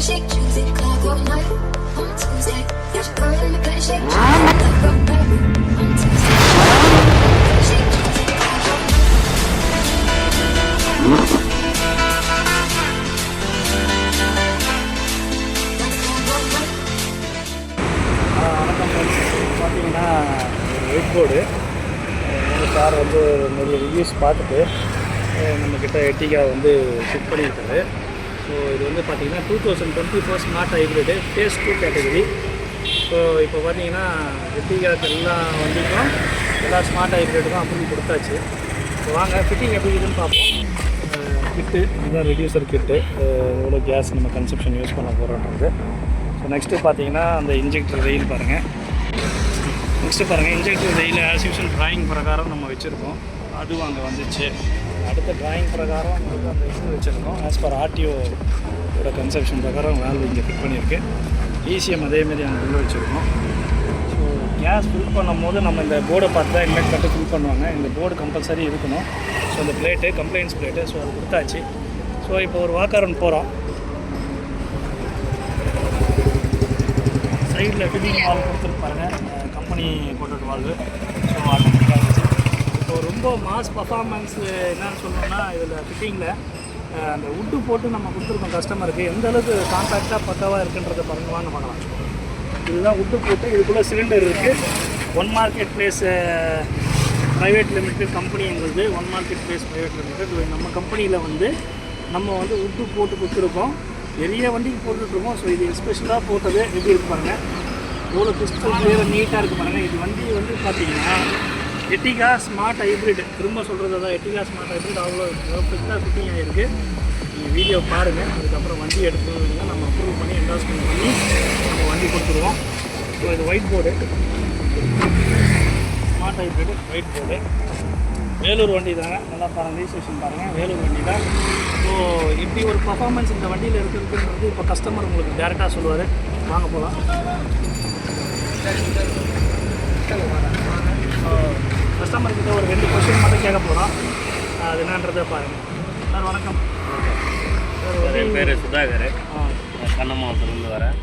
பார்த்தீங்கன்னா white board car வந்து நிறைய ரிவ்யூஸ் பார்த்துட்டு நம்மக்கிட்ட எட்டிகா வந்து ஃபிட் பண்ணியிருக்காரு. ஸோ இது வந்து பார்த்திங்கன்னா 2024 smart hybrid phase 2 category. So இப்போ பார்த்தீங்கன்னா எட்டிகாக்கு எல்லா வண்டிக்கும் எல்லா ஸ்மார்ட் ஹைப்ரிடுக்கும் அப்ரூவல் கொடுத்தாச்சு. ஸோ வாங்க ஃபிட்டிங் எப்படி இருக்குன்னு பார்ப்போம். கிட்டு இதுதான் ரெடியூசர் கிட்டு, எவ்வளோ கேஸ் நம்ம கன்சப்ஷன் யூஸ் பண்ண போகிறோன்றது. ஸோ நெக்ஸ்ட்டு பார்த்தீங்கன்னா அந்த இன்ஜெக்டர் ரெயில் பாருங்கள். நெக்ஸ்ட்டு பாருங்கள், injector rail as usual drawing பிரகாரம் நம்ம வச்சுருக்கோம். அதுவும் அங்கே வந்துச்சு. அடுத்த ட்ராயிங் பிரகாரம் உங்களுக்கு அந்த இது வச்சுருக்கோம். ஆஸ் பர் ஆர்டிஓட கன்செப்ஷன் பிரகாரம் வேல்வ் இங்கே ஃபிட் பண்ணியிருக்கு. ECM அதேமாரி அங்கே உள்ள வச்சுருக்கோம். ஸோ கேஸ் ஃபில் பண்ணும் போது நம்ம இந்த போர்டை பார்த்து தான் இன்லெட் கட்டு ஃபில் பண்ணுவாங்க. இந்த போர்டு கம்பல்சரி இருக்கணும். ஸோ அந்த பிளேட்டு கம்ப்ளைண்ட்ஸ் பிளேட்டு, ஸோ அது கொடுத்தாச்சு. ஸோ இப்போ ஒரு வாக்கரன் போகிறோம். சைடில் ஃபிட்டிங் வால்வ் கொடுத்துருப்பாருங்க, கம்பெனி போட்டுட்டு வால்வு. ஸோ ஆட்டோமேட்டிக்காக இருந்துச்சு. இப்போ ரொம்ப மாஸ் பர்ஃபார்மன்ஸ் என்னன்னு சொல்லணும்னா இதில் ஃபிட்டிங்கில் அந்த உட்டு போட்டு நம்ம கொடுத்துருக்கோம் கஸ்டமருக்கு. எந்த அளவுக்கு காம்பேக்டாக பக்காவாக இருக்குன்றதை பாருங்க, வாங்க பார்க்கலாம். இதுதான் உட்டு போட்டு இதுக்குள்ளே சிலிண்டர் இருக்குது. One market place private limited company எங்களுக்கு. One market place private limited நம்ம கம்பெனியில் வந்து நம்ம வந்து உட்டு போட்டு கொடுத்துருக்கோம். நிறைய வண்டிக்கு போட்டுட்ருக்கோம். ஸோ இது ஸ்பெஷலாக போட்டது எப்படி இருக்கு பாருங்கள், எவ்வளோ கிறிஸ்டல் கிளியராக நீட்டாக இருக்குது பாருங்கள். இது வண்டி வந்து பார்த்தீங்கன்னா எட்டிகா ஸ்மார்ட் ஹைப்ரிட். திரும்ப சொல்கிறது தான், எட்டிகா ஸ்மார்ட் ஹைப்ரிட் அவ்வளோ பெர்ஃபெக்டாக ஃபிட்டிங் ஆகிருக்கு. நீங்கள் வீடியோ பாருங்கள். அதுக்கப்புறம் வண்டி எடுத்துருந்தீங்கன்னா நம்ம அப்ரூவ் பண்ணி என்டாஸ்மெண்ட் பண்ணி நம்ம வண்டி கொடுத்துருவோம். ஸோ இது white board, smart hybrid white board. Vellore வண்டி தாங்க, நல்லா பாருங்கள், ரிஜிஸ்ட்ரேஷன் பாருங்கள், வேலூர் வண்டி தான். ஸோ இப்படி ஒரு பர்ஃபார்மன்ஸ் இந்த வண்டியில் இருக்குதுன்றது இப்போ கஸ்டமர் உங்களுக்கு டேரெக்டாக சொல்லுவார். வாங்க போகலாம். கஸ்டமர்கிட்ட ஒரு 2 கொஸ்டின் மட்டும் கேட்க போகிறோம். அது என்னன்றதை பாருங்கள். சார் வணக்கம். என் பேர் சுதாகர், கண்ணமாவட்டத்துலேருந்து வரேன்.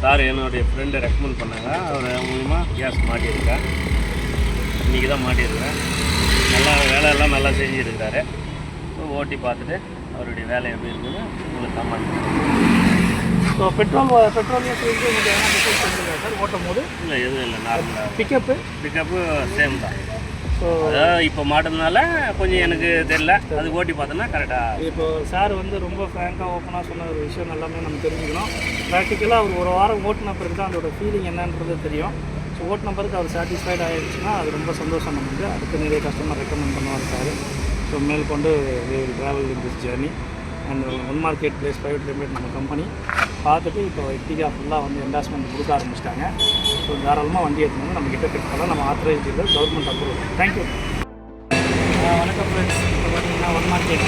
சார் என்னுடைய ஃப்ரெண்டு ரெக்கமெண்ட் பண்ணாங்க. அவர் மூலிமா கேஸ் மாட்டியிருக்கேன். இன்றைக்கி தான் மாட்டியிருக்கேன். நல்லா வேலையெல்லாம் நல்லா செஞ்சுருக்காரு. ஓட்டி பார்த்துட்டு அவருடைய வேலை எப்படி இருக்குன்னு உங்களுக்கு கமெண்ட் பண்ணுறேன். ஸோ பெட்ரோலியம் உங்களுக்கு என்ன டிஃபரன்ஸ் தெரிஞ்சுருக்கா சார் ஓட்டும் போது? இல்லை எதுவும் இல்லை, நார்மலாக. பிக்கப்பு சேம் தான். ஸோ அதாவது இப்போ மாட்டினால கொஞ்சம் எனக்கு தெரியல, அது ஓட்டி பார்த்தோன்னா கரெக்டாக. இப்போ சார் வந்து ரொம்ப ஃப்ராங்காக ஓப்பனாக சொன்ன ஒரு விஷயம் எல்லாமே நம்ம தெரிஞ்சுக்கணும். ப்ராக்டிக்கலாக அவர் ஒரு வாரம் ஓட்டின பிறகு தான் அதோட ஃபீலிங் என்னன்றது தெரியும். ஸோ ஓட்டின பிறகு அவர் சாட்டிஸ்ஃபைட் ஆகிடுச்சுன்னா அது ரொம்ப சந்தோஷம் நமக்கு. அடுத்து நிறைய கஸ்டமர் ரெக்கமெண்ட் பண்ணுவார் சார். ஸோ மேற்கொண்டு travel in this journey and one market place private limited நம்ம கம்பெனி பார்த்துட்டு இப்போ எட்டிகா ஃபுல்லாக வந்து என்டாஸ்மெண்ட் கொடுக்க ஆரம்பிச்சிட்டாங்க. ஸோ தாராளமாக வண்டி எடுத்துன்னு நம்ம கிட்ட ஃபிட் பண்ணலாம். நம்ம ஆத்தரைஸ்டு இல்லை, கவர்மெண்ட் அப்ரூவல். தேங்க்யூ. வணக்கம் ஃப்ரெண்ட்ஸ். இப்போ பார்த்தீங்கன்னா one market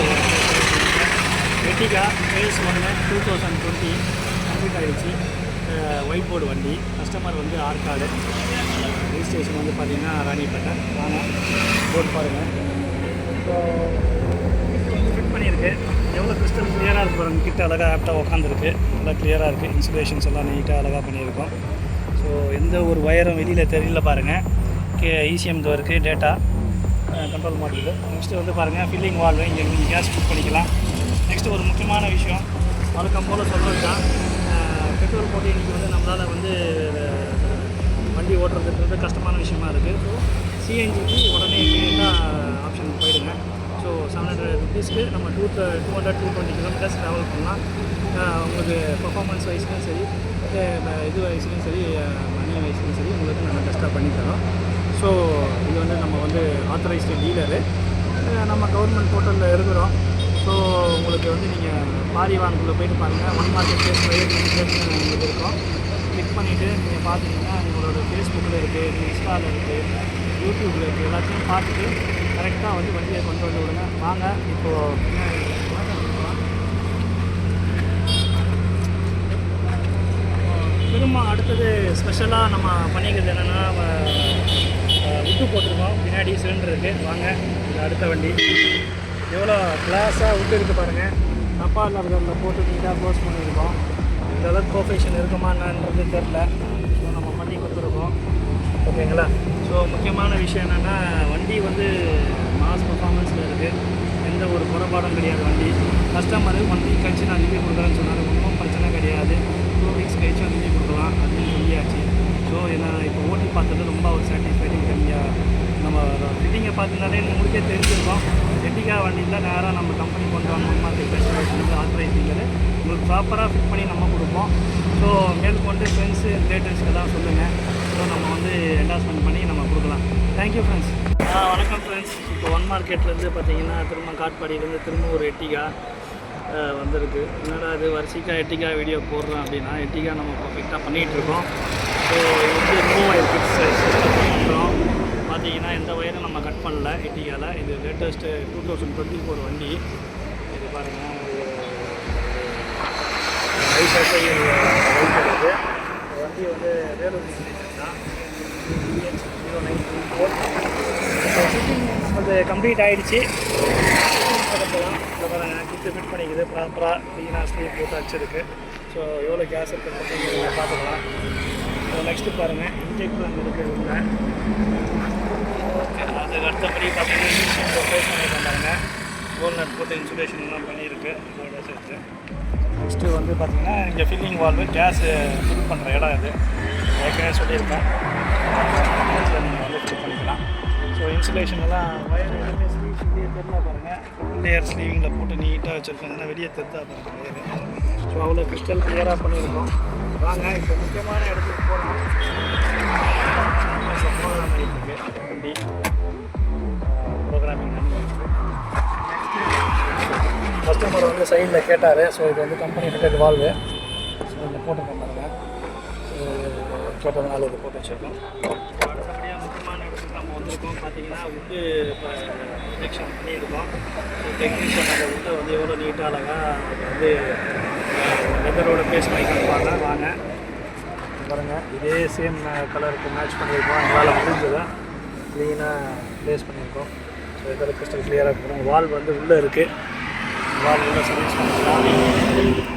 Ertiga phase 1 2020 complete ஆகிடுச்சு. ஒயிட் போர்டு வண்டி. கஸ்டமர் வந்து ஆற்காடு, ரிஜிஸ்ட்ரேஷன் வந்து பார்த்திங்கன்னா ராணிப்பேட்டை. வாங்க போர்டு பாருங்கள். ஸோ ஃபிட் பண்ணியிருக்கு. எவ்வளோ கிறிஸ்டல் கிளியராக இருக்குது பாருங்கள். கிட்ட அழகாக ஆப்டாக உட்காந்துருக்கு. நல்லா கிளியராக இருக்குது. இன்சுலேஷன்ஸ் எல்லாம் நீட்டாக அழகாக பண்ணியிருக்கோம். ஸோ எந்த ஒரு வயரும் வெளியில் தெரியல பாருங்கள். ECM இருக்குது, டேட்டா கண்ட்ரோல் மாட்டிருக்கு. நெக்ஸ்ட்டு வந்து பாருங்கள் ஃபில்லிங் வால்வு. இங்கே நீங்கள் கேஸ் ஃபிட் பண்ணிக்கலாம். நெக்ஸ்ட்டு ஒரு முக்கியமான விஷயம் வழக்கம் போல் சொல்கிறது தான், பெட்ரோல் போட்டு இன்றைக்கி வந்து நம்மளால் வந்து வண்டி ஓட்டுறதுன்றது கஷ்டமான விஷயமா இருக்குது. ஸோ CNGக்கு உடனே ஆப்ஷன் போயிடுங்க. ஸோ 700 rupeesக்கு நம்ம 220 kilometers ட்ராவல் பண்ணலாம். உங்களுக்கு பர்ஃபார்மன்ஸ் வைஸ்லையும் சரி, இது வைஸ்லையும் சரி, மணி வைஸ்லையும் சரி உங்களுக்கு நம்ம பெஸ்ட்டாக பண்ணித்தரோம். ஸோ இது வந்து நம்ம வந்து ஆத்தரைஸ்டு டீலரு, நம்ம கவர்மெண்ட் போர்ட்டலில் இருக்கிறோம். ஸோ உங்களுக்கு வந்து நீங்கள் பாரிவானுக்குள்ளே போய்ட்டு பாருங்கள். One market place private limited உங்களுக்கு இருக்கும். கிளிக் பண்ணிவிட்டு நீங்கள் பார்த்தீங்கன்னா உங்களோட ஃபேஸ்புக்கில் இருக்குது, இன்ஸ்டாவில் இருக்குது, யூடியூப்பில் இருக்குது. எல்லாத்தையும் பார்த்துட்டு கரெக்டாக வந்து வண்டியை கொண்டு வந்து விடுங்க. வாங்க இப்போது திரும்ப அடுத்தது ஸ்பெஷலாக நம்ம பண்ணிக்கிறது என்னென்னா, விட்டு போட்டிருக்கோம். பின்னாடி சிலிண்டர் இருக்குது. வாங்க இது அடுத்த வண்டி. எவ்வளோ கிளாஸாக விட்டு இருக்குது பாருங்கள். அப்பா இல்லாத போட்டு நீட்டாக க்ளோஸ் பண்ணியிருக்கோம். இந்தளவுக்கு பர்ஃபெக்ஷன் இருக்குமா என்னன்றது தெரில. ஸோ நம்ம பண்ணி கொடுத்துருக்கோம். ஓகேங்களா? ஸோ முக்கியமான விஷயம் என்னென்னா வண்டி வந்து மாஸ் பர்ஃபார்மன்ஸில் இருக்குது. எந்த ஒரு குறைபாடும் கிடையாது. வண்டி கஸ்டமரு 1 வீக் கழிச்சு நான் ரிவ்யூ கொடுக்குறேன்னு சொன்னார். ஒன்றும் பிரச்சனை கிடையாது. 2 வீக்ஸ் கழிச்சு ரிவ்யூ கொடுக்கலாம் அப்படின்னு சொல்லியாச்சு. ஸோ என்ன இப்போ ஓட்டி பார்த்தது ரொம்ப ஒரு சாட்டிஸ்ஃபைடிங் கம்மியாக. நம்ம ஃபிட்டிங்கை பார்த்துனாலே உங்களுக்கே தெரிஞ்சிருக்கோம். எட்டிகா வண்டியில் நேராக நம்ம கம்பெனி கொண்டு வரணுமா ஸ்பெஷலைஸ் ஆத்தரைசிங்கிறது உங்களுக்கு ப்ராப்பராக ஃபிட் பண்ணி நம்ம கொடுப்போம். ஸோ மேற்கொண்டு ஃப்ரெண்ட்ஸு ரிலேட்டிவ்ஸ்க்கு தான் சொல்லுங்கள். ஸோ நம்ம வந்து என்டாஸ்மெண்ட் பண்ணி நம்ம கொடுக்கலாம். Thank you friends. வணக்கம் ஃப்ரெண்ட்ஸ். இப்போ ஒன் மார்க்கெட்லேருந்து பார்த்தீங்கன்னா திரும்ப காட்பாடியிலேருந்து திரும்ப ஒரு எட்டிகா வந்திருக்கு. என்னடா அது வரிசைக்காக எட்டிகா வீடியோ போடுறோம் அப்படின்னா எட்டிகா நம்ம பர்ஃபெக்டாக பண்ணிகிட்ருக்கோம். ஸோ இது வந்து நோ ஒயர் ஃபிக்ஸ் சிஸ்டம் பண்ணுறோம். பார்த்தீங்கன்னா எந்த ஒயரும் நம்ம கட் பண்ணல எட்டிகாவில். இது லேட்டஸ்ட்டு 2024 வண்டி. இது பாருங்கள், ஐசைக்கிள் வைக்கிறது. வண்டி வந்து வேலூர் டிஸ்ட்ரிக்ட் தான். 0924. ஃபிட்டிங் அது கம்ப்ளீட் ஆகிடுச்சு. பார்க்கலாம். இந்த பாருங்கள், கிட்டு ஃபிட் பண்ணிக்குது ப்ராப்பராக க்ளீனாக ஸ்லீவ் போட்டு வச்சுருக்கு. ஸோ எவ்வளோ கேஸ் இருக்குது நீங்கள் பார்த்துக்கலாம். ஸோ நெக்ஸ்ட்டு பாருங்கள், இன்ஜெக்டர் அங்கே இருக்கிறதுங்க. ஓகே, அதுக்கு அடுத்தபடி பார்த்தீங்கன்னா இன்ஜெக்ஷன் ப்ளேஸ் பண்ணியிருக்கேன் பாருங்கள். கோல் நட் போட்டு இன்சுலேஷன்லாம் பண்ணியிருக்கு இதோட சேர்த்து. நெக்ஸ்ட்டு வந்து பார்த்திங்கன்னா இங்கே ஃபில்லிங் வால்வு கேஸ் ஃபில் பண்ணுற இடம் இது. ஏற்கனவே சொல்லியிருக்கேன். கேஸில் நீங்கள் வந்து ஃபில் பண்ணிக்கலாம். ஸோ இன்சுலேஷன்லாம் வயர் எதுவுமே ஸ்லீவ் வெளியே தெரில பாருங்கள். ஃபுல் லேயர் ஸ்லீவிங்கில் போட்டு நீட்டாக வச்சுருக்காங்கன்னா வெளியே தெரிதா பாருங்கள் வயர். ஸோ அவ்வளோ கிறிஸ்டல் கிளியராக பண்ணியிருக்கோம். வாங்க இப்போ முக்கியமான இடத்துக்கு போகலாம். ப்ரோக்ராம் ஆகிட்டுருக்கு வண்டி. ப்ரோக்ராமிங் நெக்ஸ்ட்டு கஸ்டமர் வந்து சைடில் கேட்டார். ஸோ இது வந்து கம்பெனி ரிட்டர்ட் வால்வு. ஸோ இதில் போட்டுருக்கோம் பாருங்கள். ஸோ கேட்டதுனால இது போட்டு வச்சுருக்கோம். அடுத்தபடியாக முக்கியமான இடத்துக்கு நம்ம வந்திருக்கோம். பார்த்தீங்கன்னா உட்டு இப்போ ப்ரொஜெக்ஷன் பண்ணியிருக்கோம். ஸோ டெக்னீஷியன் அந்த உட்டை வந்து எவ்வளோ நீட்டாக அழகாக வந்து லெதரோட பேஸ் பண்ணி காட்டுவாங்க. வாங்க பாருங்கள், இதே சேம் கலருக்கு மேட்ச் பண்ணியிருக்கோம். எங்களால் முடிஞ்சதை க்ளீனாக ப்ளேஸ் பண்ணியிருக்கோம். ஸோ இதோட கிறிஸ்டல் கிளியராக இருக்கணும். வால்வ் வந்து உள்ளே இருக்குது. வால்வ் உள்ள சர்வீஸ் பண்ணிக்கலாம்.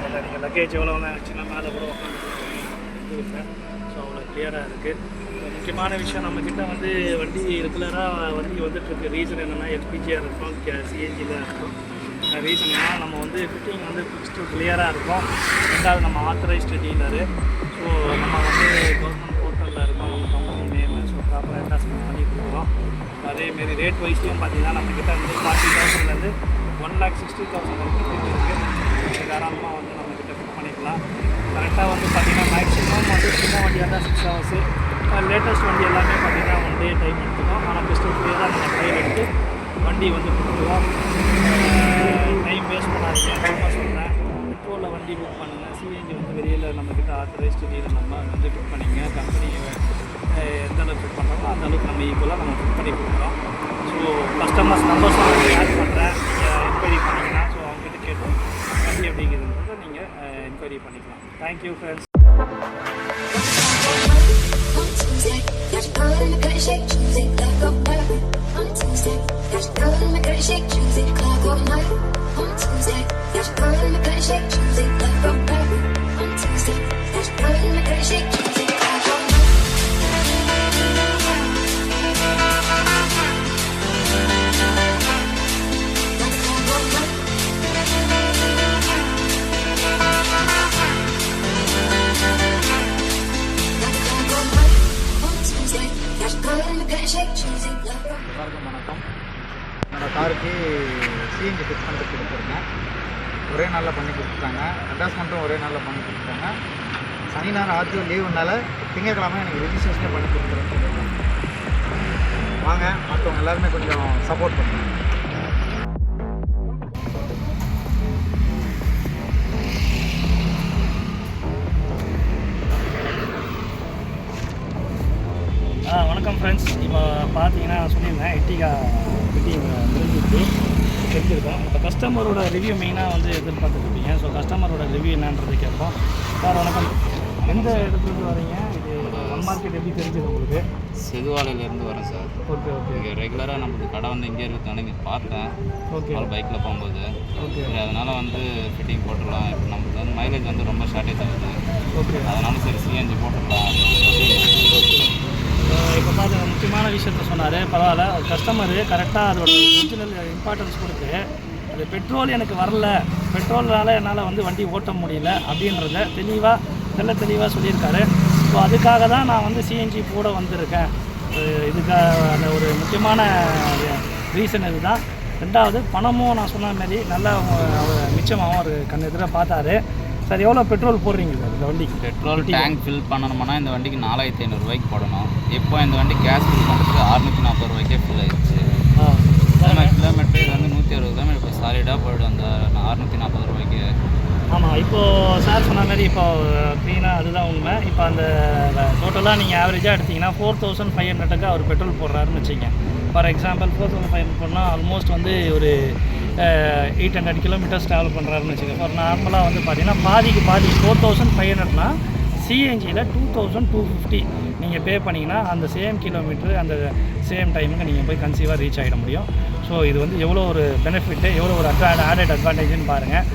இல்லை நீங்கள் லக்கேஜ் எவ்வளோ வச்சுன்னா மேலே கூட உட்காந்துருக்கேன். ஸோ அவ்வளோ கிளியராக இருக்குது. முக்கியமான விஷயம் நம்மக்கிட்ட வந்து வண்டி ரெகுலராக வண்டி வந்துட்டுருக்கு. ரீசன் என்னென்னா எல்பிஜியாக இருக்கும், சிஎன்ஜியில் இருக்கும். ரீசன்னா நம்ம வந்து ஃபிட்டிங் வந்து ஃபிக்ஸ்டு கிளியராக இருக்கும். ரெண்டாவது நம்ம ஆத்தரைஸ்டு டீலரு. ஸோ நம்ம வந்து கவர்மெண்ட் போர்ட்டலில் இருக்கோம் கம்பெனி நேம். ஸோ ப்ராப்பராக என்டாஸ்மெண்ட் பண்ணி கொடுக்குறோம். அதேமாரி ரேட் வைஸ்லையும் பார்த்தீங்கன்னா நம்மக்கிட்ட வந்து 40,000லேருந்து 1,60,000 வரைக்கும் ஃபிட் இருக்குது. தாராளமாக வந்து நம்மக்கிட்ட ஃபிட் பண்ணிக்கலாம். கரெக்டாக வந்து பார்த்திங்கன்னா மேக்ஸிமம் வந்து சின்ன வண்டியாக தான் 6 ஹவர்ஸு. லேட்டஸ்ட் வண்டி எல்லாமே பார்த்திங்கன்னா 1 டே டைம் எடுத்துக்கும். ஆனால் கிறிஸ்டல் கிளியராக நம்ம ட்ரையல் எடுத்து வண்டி வந்து கொடுத்துருவோம். டைம் வேஸ்ட் பண்ணாதீங்க. டைமாக சொல்கிறேன். பெட்ரோலில் வண்டி புக் பண்ணுங்கள். சிஎன்ஜி வந்து வெளியில் நம்மக்கிட்ட ஆத்தரைஸ்டு டீலர் நம்ம வந்து புக் பண்ணிங்க. கம்பெனி எந்த அளவுக்கு ஃபிட் பண்ணுறோமோ அந்த அளவுக்கு நம்ம ஈக்குவலாக நம்ம ஃபிட் பண்ணி கொடுக்குறோம். ஸோ கஸ்டமர்ஸ் நம்பர்ஸும் நான் ஆட் பண்ணுறேன். நீங்கள் என்கொயரி பண்ணிங்கன்னா ஸோ அவங்ககிட்ட கேட்டு வண்டி எப்படிங்கிறத நீங்கள் என்கொயரி பண்ணிக்கலாம். Thank you friends. எல்லாருக்கும் வணக்கம். என்னோடய காருக்கு சிஎன்ஜி ஃபிட் பண்ணுறதுக்கு கொடுத்துருந்தேன். ஒரே நாளில் பண்ணி கொடுத்துட்டாங்க. அட்டாச்மெண்ட்டும் ஒரே நாளில் பண்ணி கொடுத்துட்டாங்க. சனி ஞாயிறு ஆர்டிஓ லீவுனால திங்கக்கிழமை எனக்கு ரெஜிஸ்ட்ரேஷனே பண்ணி கொடுத்துருன்னு சொல்லியிருக்காங்க. வாங்க, மற்றவங்க எல்லாருமே கொஞ்சம் சப்போர்ட் பண்ணுங்க. வணக்கம் ஃப்ரெண்ட்ஸ். இப்போ பார்த்தீங்கன்னா சொல்லியிருந்தேன் எட்டிகா ஃபிட்டிங் முடிஞ்சிட்டு எடுத்துருக்கோம். இப்போ கஸ்டமரோட ரிவ்யூ மெயினாக வந்து எதிர்பார்த்துருப்பீங்க. ஸோ கஸ்டமரோட ரிவ்யூ என்னன்றது கேட்போம். சார் வணக்கம், எந்த இடத்துலேருந்து வரீங்க? இது மார்க்கெட் எப்படி தெரிஞ்சது உங்களுக்கு? செதுவாலையிலேருந்து வரேன் சார். Okay okay. இங்கே ரெகுலராக நம்மளுக்கு கடை வந்து இங்கே இருக்கிறதால இங்கே பார்த்தேன். ஓகே. பைக்கில் போகும்போது ஓகே. அதனால் வந்து ஃபிட்டிங் போட்டுடலாம். இப்போ நம்மளுக்கு வந்து மைலேஜ் வந்து ரொம்ப ஷார்ட்டேஜ் ஆகுது. ஓகே. அதனால சரி சிஎன்ஜி போட்டுடலாம். இப்போ பார்த்து முக்கியமான விஷயத்த சொன்னார். பரவாயில்ல, கஸ்டமரு கரெக்டாக அதோட ஒரிஜினல் இம்பார்ட்டன்ஸ் கொடுத்து அது பெட்ரோல் எனக்கு வரல, பெட்ரோல்னால என்னால் வந்து வண்டி ஓட்ட முடியல அப்படின்றத தெளிவாக சொல்லியிருக்காரு. ஸோ அதுக்காக தான் நான் வந்து சிஎன்ஜி போட வந்திருக்கேன். இதுக்காக அந்த ஒரு முக்கியமான ரீசன் இதுதான். ரெண்டாவது பணமும் நான் சொன்ன மாதிரி நல்லா அவர் மிச்சமாகவும் ஒரு கண் எதிராக பார்த்தாரு. சார் எவ்வளோ பெட்ரோல் போடுறீங்க சார் இந்த வண்டிக்கு? பெட்ரோல் டேங்க் ஃபில் பண்ணணும்னா இந்த வண்டிக்கு 4500 ரூபாய்க்கு போடணும். இப்போ இந்த வண்டி கேஸ் ஃபில் பண்ணுறதுக்கு 640 ரூபாய்க்கே ஃபில் ஆகிடுச்சு. கிலோமீட்டர் இது வந்து 160 கிலோமீட்டர் இப்போ சாலிடாக போய்டும் அந்த 640 ரூபாய்க்கு. ஆமாம், இப்போது சார் சொன்ன மாதிரி இப்போ க்ளீனாக அதுதான் உண்மை. இப்போ அந்த டோட்டலாக நீங்கள் ஆவரேஜாக எடுத்திங்கன்னா 4500க்கு அவர் பெட்ரோல் போடுறாருன்னு வச்சுங்க. ஃபார் எக்ஸாம்பிள் 4500 போனால் ஆல்மோஸ்ட் வந்து ஒரு 800 கிலோமீட்டர்ஸ் ட்ராவல் பண்ணுறாருன்னு வச்சுக்கோங்க. ஃபார் நார்மலாக வந்து பார்த்தீங்கன்னா பாதிக்கு 4500னா சிஎன்ஜியில் 2250 நீங்கள் பே பண்ணிங்கன்னா அந்த சேம் கிலோமீட்டரு அந்த சேம் டைமுக்கு நீங்கள் போய் கன்சீவாக ரீச் ஆகிட முடியும். ஸோ இது வந்து எவ்வளோ ஒரு பெனிஃபிட்டு, எவ்வளோ ஒரு ஆடட் அட்வான்டேஜ்னு பாருங்கள்.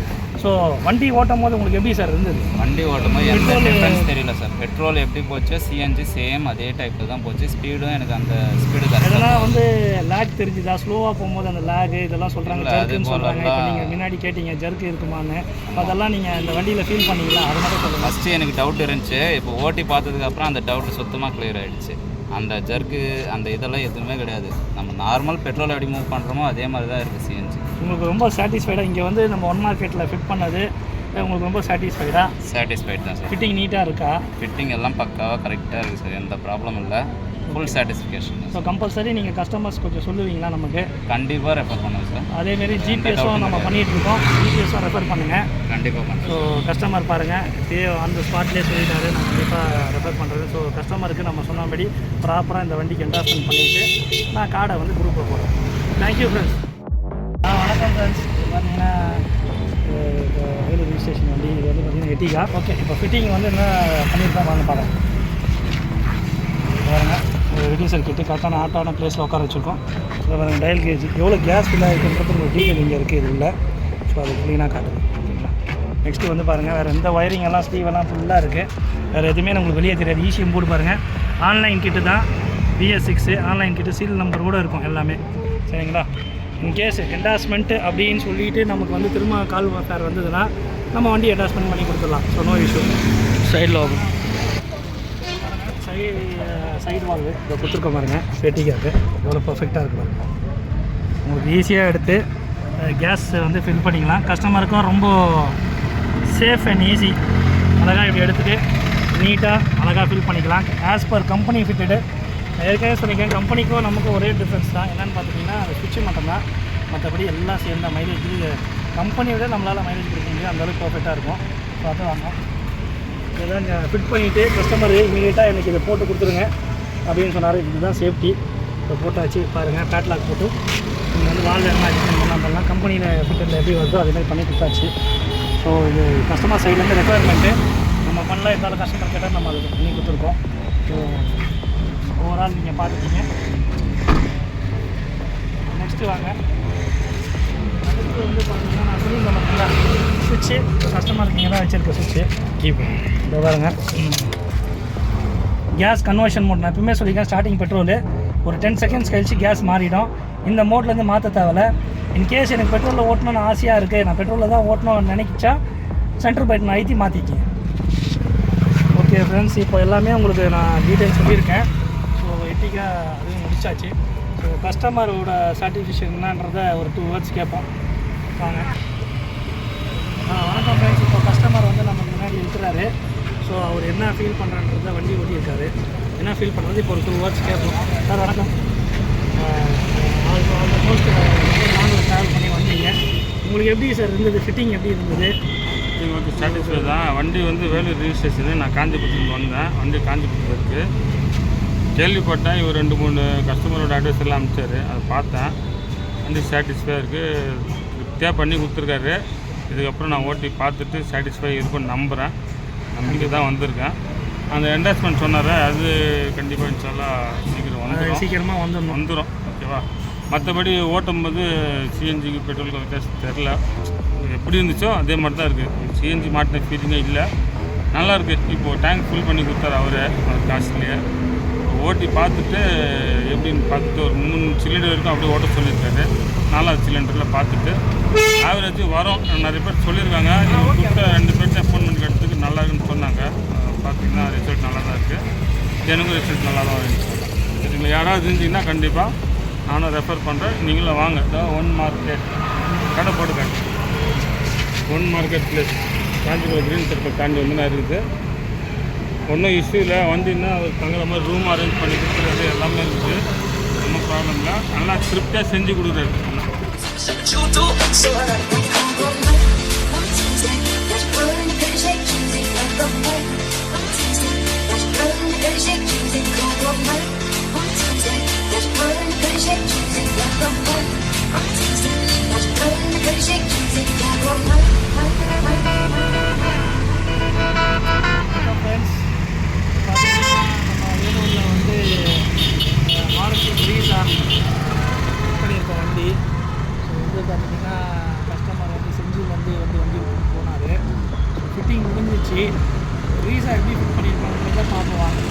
ஸோ வண்டி ஓட்டும் போது உங்களுக்கு எப்படி சார் இருந்தது? வண்டி ஓட்டும் போது எந்த டிஃப்ரென்ஸ் தெரியல சார். பெட்ரோல் எப்படி போச்சு, சிஎன்ஜி சேம் அதே டைப்பில் தான் போச்சு. ஸ்பீடும் எனக்கு அந்த ஸ்பீடு தான். இதெல்லாம் வந்து லேக் தெரிஞ்சுதா? ஸ்லோவாக போகும்போது அந்த லேகு இதெல்லாம் சொல்கிறாங்க, ஜர்க்குன்னு சொல்கிறாங்க. இப்போ நீங்கள் முன்னாடி கேட்டீங்க ஜர்க்கு இருக்குமான்னு, அதெல்லாம் நீங்கள் அந்த வண்டியில் ஃபீல் பண்ணிங்களா? அது மட்டும் சொல்லுங்கள். ஃபஸ்ட்டு எனக்கு டவுட் இருந்துச்சு. இப்போ ஓட்டி பார்த்ததுக்கப்புறம் அந்த டவுட் சுத்தமாக கிளியர் ஆகிடுச்சு. அந்த ஜர்க்கு அந்த இதெல்லாம் எதுவுமே கிடையாது. நம்ம நார்மல் பெட்ரோல் எப்படி மூவ் பண்ணுறோமோ அதே மாதிரி தான் இருக்குது சிஎன்ஜி. உங்களுக்கு ரொம்ப சாட்டிஸ்ஃபைடாக இங்கே வந்து நம்ம ஒன் மார்க்கெட்டில் ஃபிட் பண்ணது உங்களுக்கு ரொம்ப சாட்டிஸ்ஃபைட் தான் சார். ஃபிட்டிங் நீட்டாக இருக்கா? ஃபிட்டிங் எல்லாம் பக்காவாக கரெக்டாக இருக்குது சார். எந்த ப்ராப்ளம் இல்லை. Full satisfaction. ஸோ கம்பல்சரி நீங்கள் கஸ்டமர்ஸ் கொஞ்சம் சொல்லுவீங்களா? நமக்கு கண்டிப்பாக ரெஃபர் பண்ணுவோம் சார். அதேமாரி ஜிபிஎஸும் நம்ம பண்ணிகிட்ருக்கோம். ஜிபிஎஸும் ரெஃபர் பண்ணுங்கள். கண்டிப்பாக பண்ணுறோம். ஸோ கஸ்டமர் பாருங்கள், அந்த ஸ்பாட்லேயே சொல்லிட்டாரு, நான் கண்டிப்பாக ரெஃபர் பண்ணுறது. ஸோ கஸ்டமருக்கு நம்ம சொன்னபடி ப்ராப்பராக இந்த வண்டிக்கு என்டாஸ்மெண்ட் பண்ணிவிட்டு நான் கார்டை வந்து குரூப்பில் போடுறேன். Thank you friends. வணக்கம் ஃப்ரெண்ட்ஸ். இது பார்த்தீங்கன்னா ரயில்வே ஸ்டேஷன் வண்டி. இது வந்து பார்த்தீங்கன்னா எட்டிகா. ஓகே, இப்போ ஃபிட்டிங் வந்து என்ன பண்ணியிருக்கோம் வாங்க பார்க்கலாம். பாருங்கள், ரெடியூசர் கிட்டு கரெக்டான ஆட்டான ப்ளேஸில் உட்கார வச்சுருக்கோம். இதில் பாருங்கள் டயல் கேஜ் எவ்வளோ கேஸ் ஃபில் ஆகிருக்குன்றது ஒரு டீட்டெயில் இங்கே இருக்குது இது உள்ள. ஸோ அது க்ளீனாக காட்டுது. ஓகேங்களா? நெக்ஸ்ட்டு வந்து பாருங்கள், வேறு எந்த ஒயரிங் எல்லாம் ஸ்டீவெல்லாம் ஃபுல்லாக இருக்குது. வேறு எதுவுமே உங்களுக்கு வெளியே தெரியாது. ஈஸியும் போட்டு பாருங்கள். ஆன்லைன் கிட்டு தான், BS6 ஆன்லைன் கிட்டு, சீல் நம்பர் கூட இருக்கும் எல்லாமே. சரிங்களா? இன்கேஸ் என்டாஸ்மெண்ட்டு அப்படின்னு சொல்லிவிட்டு நமக்கு வந்து திரும்ப கால் ஃபேர் வந்ததுன்னா நம்ம வண்டி என்டாஸ்மெண்ட் பண்ணி கொடுத்துடலாம். So no issue. சைடில் ஓகே. சைடு வால்வு இதை கொடுத்துருக்க பாருங்க. சேட்டிக்காக எவ்வளோ பர்ஃபெக்டாக இருக்குது பாருங்க. உங்களுக்கு ஈஸியாக எடுத்து கேஸ் வந்து ஃபில் பண்ணிக்கலாம். கஸ்டமருக்கும் ரொம்ப சேஃப் அண்ட் ஈஸி. அழகாக இப்படி எடுத்துகிட்டு நீட்டாக அழகாக ஃபில் பண்ணிக்கலாம். As per company fitted. ஏற்கனவே சொல்லியிருக்கேன், கம்பெனிக்கும் நமக்கும் ஒரே டிஃப்ரென்ஸ் தான். என்னென்னு பார்த்துட்டிங்கன்னா அந்த சுவிட்சு மட்டும்தான். மற்றபடி எல்லாம் சேர்ந்த மைலேஜ் கம்பெனியை விட நம்மளால் மைலேஜ் கொடுக்க முடியும். அந்தளவுக்கு பர்ஃபெக்டாக இருக்கும். ஸோ அது வாங்க இதான் ஃபிட் பண்ணிவிட்டு கஸ்டமர் இமீடியட்டாக எனக்கு இதை போட்டு கொடுத்துருங்க அப்படின்னு சொன்னார். இதுதான் சேஃப்டி. இப்போ போட்டாச்சு பாருங்கள். பேட்லாக் போட்டு நீங்கள் வந்து வால் எல்லாம் அட்ஜஸ்ட் பண்ணலாம். கம்பெனியில் ஃபிட்டரில் எப்படி வருதோ அதேமாதிரி பண்ணி கொடுத்தாச்சு. ஸோ இது கஸ்டமர் சைட்லேருந்து ரெக்குவயர்மெண்ட்டு நம்ம பண்ணலாம். இருந்தாலும் கஸ்டமர் கேட்டால் நம்ம அது பண்ணி கொடுத்துருக்கோம். ஸோ ஓவரால் நீங்கள் பார்த்துட்டீங்க. நெக்ஸ்ட்டு வாங்க. அடுத்து வந்து பார்த்தீங்கன்னா நான் சொல்லியிருந்தேன் பார்த்தீங்களா சுவிட்சு. கஸ்டமருக்கு இங்கே தான் வச்சுருக்க சுவிட்சு கீப். இதை பாருங்க, கேஸ் கன்வர்ஷன் மோட். நான் எப்பவுமே சொல்லியிருக்கேன், ஸ்டார்டிங் பெட்ரோலு ஒரு 10 செகண்ட்ஸ் கழிச்சு கேஸ் மாறிடும். இந்த மோட்லேருந்து மாற்ற தேவையில்ல. இன்கேஸ் எனக்கு பெட்ரோலில் ஓட்டணும்னு ஆசையாக இருக்குது, நான் பெட்ரோலில் தான் ஓட்டணும்னு நினைச்சா சென்டர் பட்டன் அழுத்தி மாற்றிக்கேன். ஓகே ஃப்ரெண்ட்ஸ், இப்போ எல்லாமே உங்களுக்கு நான் டீட்டெயில் சொல்லியிருக்கேன். ஸோ எட்டிக்கா அதுவும் முடிச்சாச்சு. ஸோ கஸ்டமரோட சாட்டிஸ்ஃபேக்ஷன் என்னன்றதை ஒரு 2 வேர்ட்ஸ் கேட்போம் வாங்க. வணக்கம் ஃப்ரெண்ட்ஸ். இப்போ கஸ்டமர் வந்து நமக்கு முன்னாடி இருக்கிறாரு. ஸோ அவர் என்ன ஃபீல் பண்ணுறன்றதை வண்டி ஓட்டியிருக்காரு. என்ன ஃபீல் பண்ணுறது இப்போ ஒரு 2 வேர்ட்ஸ் கேட்போம். சார் வணக்கம். ஆல்மோஸ்ட் நாங்கள் ட்ராவல் பண்ணி வந்தீங்க. உங்களுக்கு எப்படி சார் இருந்தது? ஃபிட்டிங் எப்படி இருந்தது? ஃபிட்டிங் வந்து சாட்டிஸ்ஃபை தான். வண்டி வந்து வேலூர் ரிஜிஸ்ட்ரேஷனு. நான் காஞ்சிபுரத்துலேருந்து வந்தேன். வண்டி காஞ்சிபுரத்தில் இருக்குது. கேள்விப்பட்டேன், இவர் 2-3 கஸ்டமரோட அட்ரஸ் எல்லாம் அனுப்பிச்சார். அதை பார்த்தேன். வண்டி சாட்டிஸ்ஃபையாக இருக்குது. திருப்தியாக பண்ணி கொடுத்துருக்காரு. இதுக்கப்புறம் நான் ஓட்டி பார்த்துட்டு சாட்டிஸ்ஃபை இருக்குன்னு நம்புகிறேன். நம்பிக்கை தான் வந்திருக்கேன். அந்த என்டாஸ்மெண்ட் சொன்னார், அது கண்டிப்பாக இன்ஷால்லா சீக்கிரம் சீக்கிரமாக வந்துடும். ஓகேவா? மற்றபடி ஓட்டும்போது சிஎன்ஜிக்கு பெட்ரோலுக்கு வித்தியாசம் தெரில, எப்படி இருந்துச்சோ அதே மாதிரி தான் இருக்குது. சிஎன்ஜி மாட்டின ஃபீலிங்கே இல்லை, நல்லாயிருக்கு. இப்போது டேங்க் ஃபுல் பண்ணி கொடுத்தாரு அவர் காசுலேயே. ஓட்டி பார்த்துட்டு எப்படின்னு பார்த்துட்டு ஒரு 3 சிலிண்டர் வரைக்கும் அப்படியே ஓட்ட சொல்லியிருக்காரு. 4வது சிலிண்டரில் பார்த்துட்டு ஆவரேஜ் வரும். நிறைய பேர் சொல்லியிருக்காங்க, கொடுத்த 2 பேர்கிட்ட ஃபோன் பண்ணி எடுத்துக்கு நல்லா இருக்குன்னு சொன்னாங்க. பார்த்திங்கன்னா ரிசல்ட் நல்லா தான் இருக்குது, எனக்கும் ரிசல்ட் நல்லா தான் இருந்துச்சு. இதில் யாராவது இருந்தீங்கன்னா கண்டிப்பாக நானும் ரெஃபர் பண்ணுறேன், நீங்களும் வாங்க. ஒன் மார்க்கெட் கடை போட்டுக்காங்க, one market place Kanchipuram green circle தாண்டி வந்து நான் இருக்குது. ஒன்றும் இஷ்யூ இல்லை, வந்தீங்கன்னா அவர் தங்குற மாதிரி ரூம் அரேஞ்ச் பண்ணி கொடுக்குறது எல்லாமே இருக்குது, ஒன்றும் ப்ராப்ளம் இல்லை. நல்லா திருப்தியாக செஞ்சு கொடுக்குறாரு. வேலூரில் வந்து மாருதி ப்ரீஸா பண்ணியிருக்கோம் வண்டி. ஸோ வந்து பார்த்திங்கன்னா கஸ்டமர் வந்து செஞ்சிலேருந்து வண்டி போனார். ஃபிட்டிங் முடிஞ்சிச்சு. ப்ரீஸா எப்படி ஃபிட் பண்ணியிருக்கோங்கிறத பார்ப்போம் வாங்க.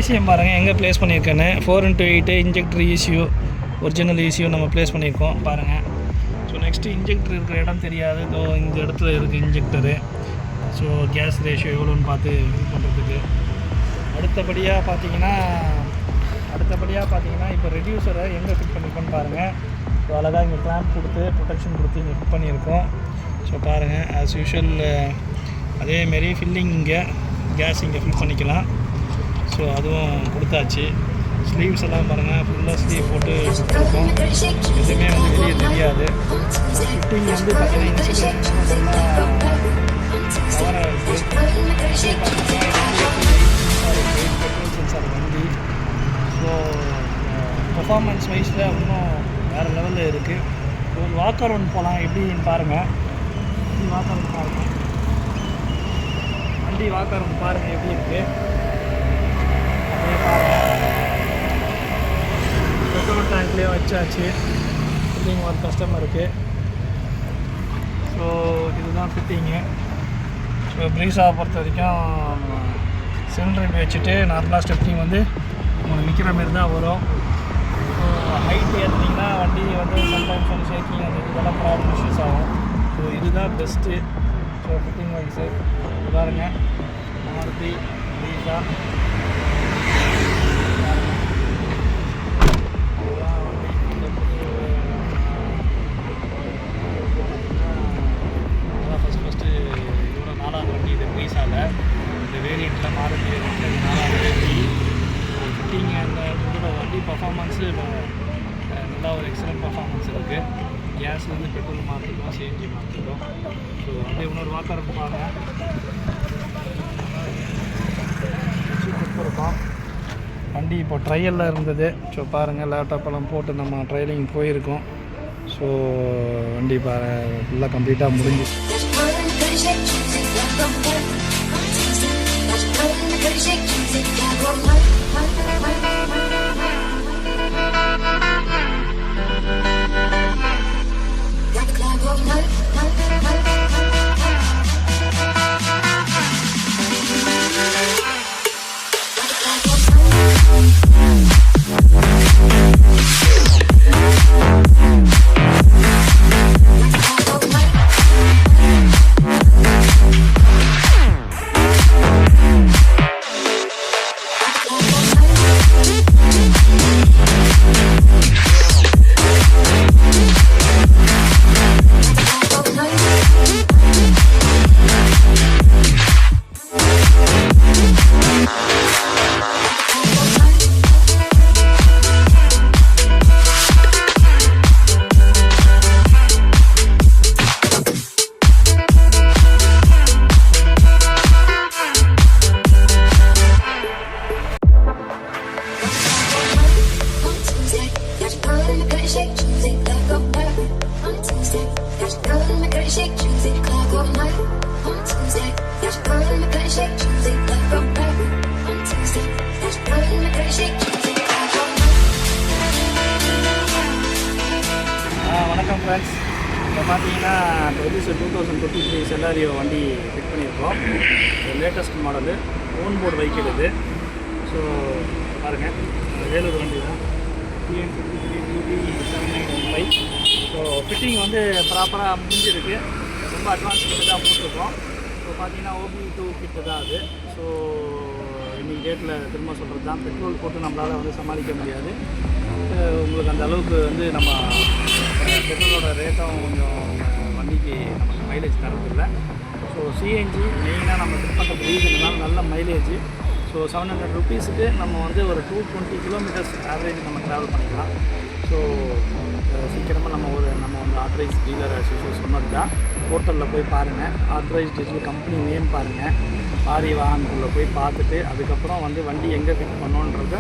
ECM பாருங்கள் எங்கே ப்ளேஸ் பண்ணியிருக்கேன்னு. 4x8 injector ECU, original ECU நம்ம ப்ளேஸ் பண்ணியிருக்கோம் பாருங்கள். ஸோ நெக்ஸ்ட்டு இன்ஜெக்டர் இருக்கிற இடம் தெரியாது, இதோ இந்த இடத்துல இருக்குது இன்ஜெக்டரு. ஸோ கேஸ் ரேஷியோ எவ்வளோன்னு பார்த்து இது பண்ணுறதுக்கு. அடுத்தபடியாக பார்த்தீங்கன்னா இப்போ ரெடியூசரை எங்கே ஃபிட் பண்ணியிருக்கோன்னு பாருங்கள். ஸோ அழகாக இங்கே கிளாம்ப் கொடுத்து ப்ரொடெக்ஷன் கொடுத்து இங்கே ஃபிட் பண்ணியிருக்கோம். ஸோ பாருங்கள் ஆஸ் யூஷுவல் அதேமாரி ஃபில்லிங் இங்கே கேஸ் இங்கே ஃபில் பண்ணிக்கலாம். ஸோ அதுவும் கொடுத்தாச்சு. ஸ்லீவ்ஸ் எல்லாம் பாருங்கள், ஃபுல்லாக ஸ்லீவ் போட்டு கொடுத்துருக்கோம், எதுவுமே வந்து வெளியே தெரியாது. ஃபிட்டிங் வந்து பார்த்தீங்கன்னா கவராக இருக்குது. பெட்ரோல் சென்சார் வண்டி. ஸோ பர்ஃபார்மன்ஸ் வைஸில் இன்னும் வேறு லெவலில் இருக்குது. ஒரு வாக் அரவுண்ட் போகலாம், எப்படின்னு பாருங்கள். வாக் அரவுண்ட் பாருங்கள், வண்டி வாக் அரவுண்ட் பாருங்கள் எப்படி இருக்குது. பெட்ரோல் டேங்க்லேயே வச்சாச்சு ஃபிட்டிங் ஒரு கஸ்டமருக்கு. ஸோ இதுதான் ஃபிட்டிங்கு. ஸோ ப்ரீஸாவை பொறுத்த வரைக்கும் சிலிண்டர் இப்படி வச்சுட்டு நார்மலாக ஸ்டெப்னிங் வந்து உங்களுக்கு நிற்கிற மாரி தான் வரும். ஸோ ஹைட் ஏற்றினீங்கன்னா வண்டி வந்து சம்டைம்ஸ் வந்து ஷேக்கிங் அந்த இதெல்லாம் ப்ராப்ளம் இஷ்யூஸ் ஆகும். ஸோ இதுதான் பெஸ்ட்டு. ஸோ ஃபிட்டிங் வைஸு பாருங்க, மாருதி ப்ரீஸா ஃபஸ்ட்டு இதோட 4வது வண்டி இது ப்ரீஸாவில். இந்த வேரியண்ட்டில் மாருதி வேரியண்ட்டில் 4வது வண்டி. ஃபிட்டிங் அந்த இதோட வண்டி பர்ஃபார்மன்ஸு நல்லா ஒரு எக்ஸலண்ட் பர்ஃபார்மன்ஸ் இருக்குது. கேஸ் வந்து பெட்ரோல் மாற்றிருக்கோம், சிஎன்ஜி மாற்றிருக்கோம். ஸோ வந்து இன்னொரு வாக்கர் இருப்பாங்க கொடுத்துருக்கோம். வண்டி இப்போ ட்ரையலில் இருந்தது. ஸோ பாருங்கள் லேப்டாப் எல்லாம் போட்டு நம்ம ட்ரையலிங் போயிருக்கோம். ஸோ வண்டி ஃபுல்லாக கம்ப்ளீட்டாக முடிஞ்சிச்சு. shake Tuesday, clock all night on Tuesday. There's blood in the gun, shake Tuesday, left or right on Tuesday. There's blood in the gun, shake Tuesday, clock all night. வணக்கம் friends. இப்போ பார்த்தீங்கன்னா 2023 செல்லாரியோ வண்டி fit பண்ணியிருக்கோம். Latest model own board vehicle இது. So பாருங்கள், வேலூர் வண்டி தான் TN53DB795. So fitting வந்து ப்ராப்பராக முடிஞ்சிருக்கு. ரொம்ப அட்வான்ஸ் கிட்ட தான் போட்டிருக்கோம். ஸோ பார்த்தீங்கன்னா OB2 கிட்ட தான் அது. ஸோ இன்றைக்கி டேட்டில் திரும்ப சொல்கிறது தான், பெட்ரோல் போட்டு நம்மளால் வந்து சமாளிக்க முடியாது. உங்களுக்கு அந்த அளவுக்கு வந்து நம்ம பெட்ரோலோட ரேட்டும் கொஞ்சம் வண்டிக்கு நமக்கு மைலேஜ் தரதில்லை. ஸோ சிஎன்ஜி மெயினாக நம்ம ஃபிட் பண்ணுறது ரீசன்னால நல்ல மைலேஜ். ஸோ 700 ருபீஸுக்கு நம்ம வந்து ஒரு 220 கிலோமீட்டர்ஸ் ஆவரேஜ் நம்ம ட்ராவல் பண்ணிக்கலாம். ஸோ சீக்கிரமாக நம்ம வந்து ஆத்தரைஸ் டீலர் சொன்னது தான். போர்ட்டலில் போய் பாருங்கள், ஆத்தரைஸ் டீலர் கம்பெனி நேம் பாருங்கள், பாரி வாகனத்துக்குள்ளே போய் பார்த்துட்டு அதுக்கப்புறம் வந்து வண்டி எங்கே ஃபிட் பண்ணோன்றதை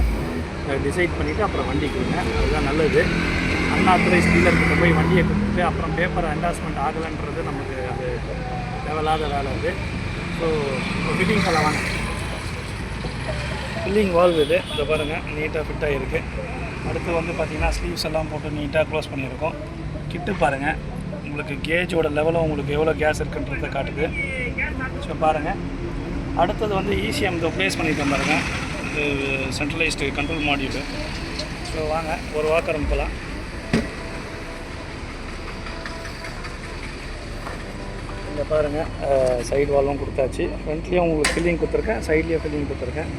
டிசைட் பண்ணிவிட்டு அப்புறம் வண்டி கொடுங்க. அதுதான் நல்லது. அன்ஆத்தரைஸ் டீலர்கிட்ட போய் வண்டியை கொடுத்துட்டு அப்புறம் பேப்பர் என்டாஸ்மெண்ட் ஆகலைன்றது நமக்கு அது தேவையில்லாத வேலை அது. ஸோ இப்போ ஃபிட்டிங் எல்லாம் வாங்க. ஃபில்லிங் வால்வ் இது, இதை பாருங்கள் நீட்டாக ஃபிட் ஆகிருக்கு. அடுத்து வந்து பார்த்திங்கன்னா ஸ்லீவ்ஸ் எல்லாம் போட்டு நீட்டாக க்ளோஸ் பண்ணியிருக்கோம். கிட்டு பாருங்கள், உங்களுக்கு கேஜோட லெவலும் உங்களுக்கு எவ்வளோ கேஸ் இருக்குன்றதை காட்டுது. ஸோ பாருங்கள். அடுத்தது வந்து ECM இதை ப்ளேஸ் பண்ணியிருக்கோம் பாருங்கள், இது சென்ட்ரலைஸ்டு கண்ட்ரோல் மாடியூலு. ஸோ வாங்க ஒரு வாக்கரம் போகலாம். இங்கே பாருங்கள், சைடு வாலும் கொடுத்தாச்சு. ஃப்ரண்ட்லேயும் உங்களுக்கு ஃபில்லிங் கொடுத்துருக்கேன், சைட்லேயும் ஃபில்லிங் கொடுத்துருக்கேன்.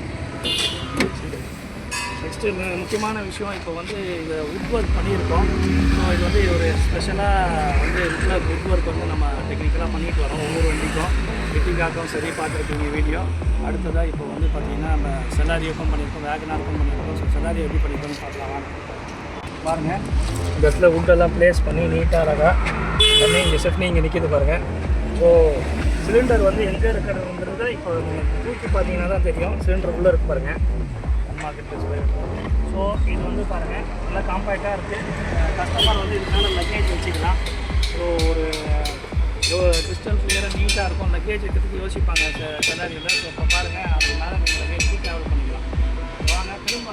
நெக்ஸ்ட்டு முக்கியமான விஷயம், இப்போ வந்து இதை வுட் ஒர்க் பண்ணியிருக்கோம். ஸோ இது வந்து ஒரு ஸ்பெஷலாக வந்து வுட் ஒர்க் வந்து நம்ம டெக்னிக்கலாக பண்ணிட்டு வரோம். ஒவ்வொரு வண்டிக்கும் ஃபிட்டிங்காகவும் சரி பார்த்துருக்கீங்க வீடியோ. அடுத்ததாக இப்போ வந்து பார்த்திங்கன்னா நம்ம செலாரியோக்கும் பண்ணியிருக்கோம், வேகனாருக்கும் பண்ணியிருக்கோம். ஸோ செலாரியோ எப்படி பண்ணியிருக்கோம்னு பார்க்கலாம். பாருங்கள், இந்த இடத்துல வுட்டெல்லாம் ப்ளேஸ் பண்ணி நீட்டாக அழகாக பண்ணி இங்கே செஃப்னி இங்கே நிற்கிது பாருங்கள். ஸோ சிலிண்டர் வந்து எங்கே இருக்கிறதுங்கிறத இப்போ தூக்கி பார்த்தீங்கன்னா தான் தெரியும். சிலிண்டர் உள்ளே இருக்கு பாருங்கள், ஸோ இது வந்து பாருங்கள் நல்லா காம்பேக்டாக இருக்குது. கஸ்டமர் வந்து இதுக்கு மேலே லக்கேஜ் வச்சுக்கலாம். ஸோ ஒரு டிஸ்டன்ஸ் கிளியராக நீட்டாக இருக்கும். லக்கேஜ் வைக்கிறதுக்கு யோசிப்பாங்க செலாரியில். ஸோ இப்போ பாருங்கள், அது மேலே நீங்கள் லக்கேஜ் ட்ராவல் பண்ணிக்கலாம். வாங்க திரும்ப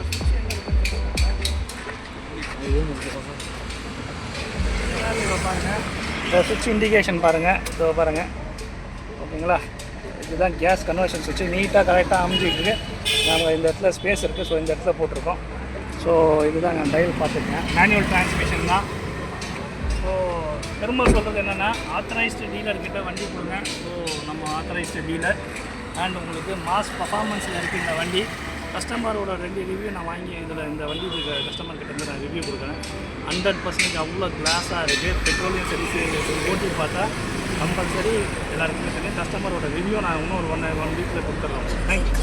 பாருங்கள், இந்த சுவிட்ச் இண்டிகேஷன் பாருங்கள், இதோ பாருங்கள், ஓகேங்களா. இதுதான் கேஸ் கன்வர்ஷன் சுவிட்ச், நீட்டாக கரெக்டாக அமைஞ்சிருக்கு. நம்ம இந்த இடத்துல ஸ்பேஸ் இருக்குது, ஸோ இந்த இடத்துல போட்டிருக்கோம். ஸோ இதுதான் நான் டைல் பார்த்துருக்கேன், மேனுவல் டிரான்ஸ்மிஷன் தான். ஸோ திரும்ப சொல்கிறது என்னென்னா, ஆத்தரைஸ்டு டீலர்கிட்ட வண்டி கொடுங்க. ஸோ நம்ம ஆத்தரைஸ்டு டீலர் அண்ட் உங்களுக்கு மாஸ் பர்ஃபார்மன்ஸில் இருக்குது இந்த வண்டி. கஸ்டமரோட 2 ரிவ்யூ நான் வாங்கி இந்த வண்டி கஸ்டமர்கிட்ட இருந்து நான் ரிவ்யூ கொடுக்குறேன். 100% அவ்வளோ கிளாஸாக இருக்குது. பெட்ரோலையும் சரி ஓட்டி பார்த்தா கம்பல்சரி எல்லாருக்குமே தெரியும். கஸ்டமரோட ரிவ்யூ நான் இன்னும் ஒன் வீக்கில் கொடுத்துட்றோம். தேங்க்யூ.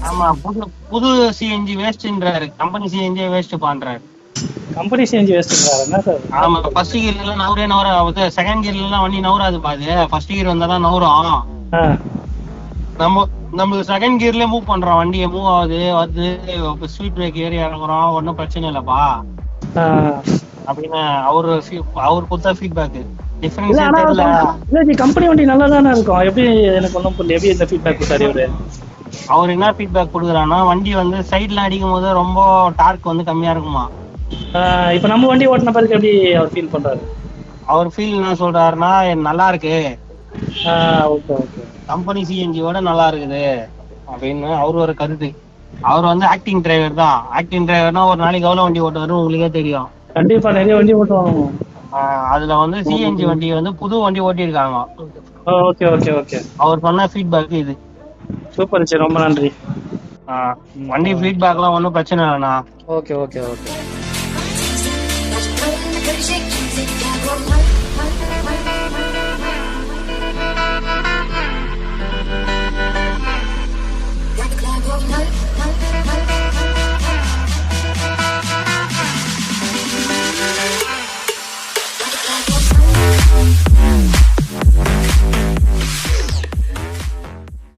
ஆமாம், புது சிஎன்ஜி வேஸ்ட்டுன்றாரு, கம்பெனி சிஎன்ஜி வேஸ்ட்டு பண்ணுறாரு. கம்பெனி சிஎன்ஜி வேஸ்ட்டுங்கிறாரு என்ன சார்? ஆமாம், ஃபர்ஸ்ட் கியர்லாம் நவராது, செகண்ட் கியர்லாம் வண்டி நவராது பாது. ஃபர்ஸ்ட் கியர் வந்தால் தான் நவரும். நம்மளுக்கு செகண்ட் கியர்லேயே மூவ் பண்ணுறோம், வண்டியை மூவ் ஆகுது வருது. ஸ்பீட் பிரேக் ஏறி இறங்குறோம், ஒன்றும் பிரச்சனை இல்லைப்பா அப்படின்னு அவர் கொடுத்த ஃபீட்பேக்கு. கம்பெனி வண்டி நல்லா தானே இருக்கும். எப்படி எனக்கு ஒன்றும் புரியல, எப்படி இந்த ஃபீட்பேக் கொடுத்தாரு அவர் என்ன ஃபீட்பேக் கொடுக்குறான்னா, வண்டி வந்து சைடில் அடிக்கும் போது ரொம்ப டார்க் வந்து கம்மியாக இருக்குமா. இப்போ நம்ம வண்டி ஓட்டின பிறகு எப்படி அவர் ஃபீல் பண்ணுறாரு? அவர் ஃபீல் என்ன சொல்கிறாருன்னா, நல்லா இருக்கு, ஓகே ஓகே, கம்பெனி சிஎன்ஜியோட நல்லா இருக்குது அப்படின்னு அவர் ஒரு கருத்து. அவர் வந்து ஆக்டிங் டிரைவர் தான். ஆக்டிங் டிரைவர்னா ஒரு நாளைக்கு எவ்வளோ வண்டி ஓட்டுவாரு உங்களுக்கே தெரியும். கண்டிப்பா நிறைய வண்டி ஓட்டுவாங்க. அதுல வந்து சிஎன்ஜி வண்டி வந்து புது வண்டி ஓட்டியிருக்காங்க. ஓகே ஓகே ஓகே, அவர் பண்ண ஃபீட்பேக் இது. சூப்பர் சார், ரொம்ப நன்றி. வண்டி ஃபீட்பேக்லாம் ஒன்றும் பிரச்சனை இல்லைண்ணா. Okay okay okay.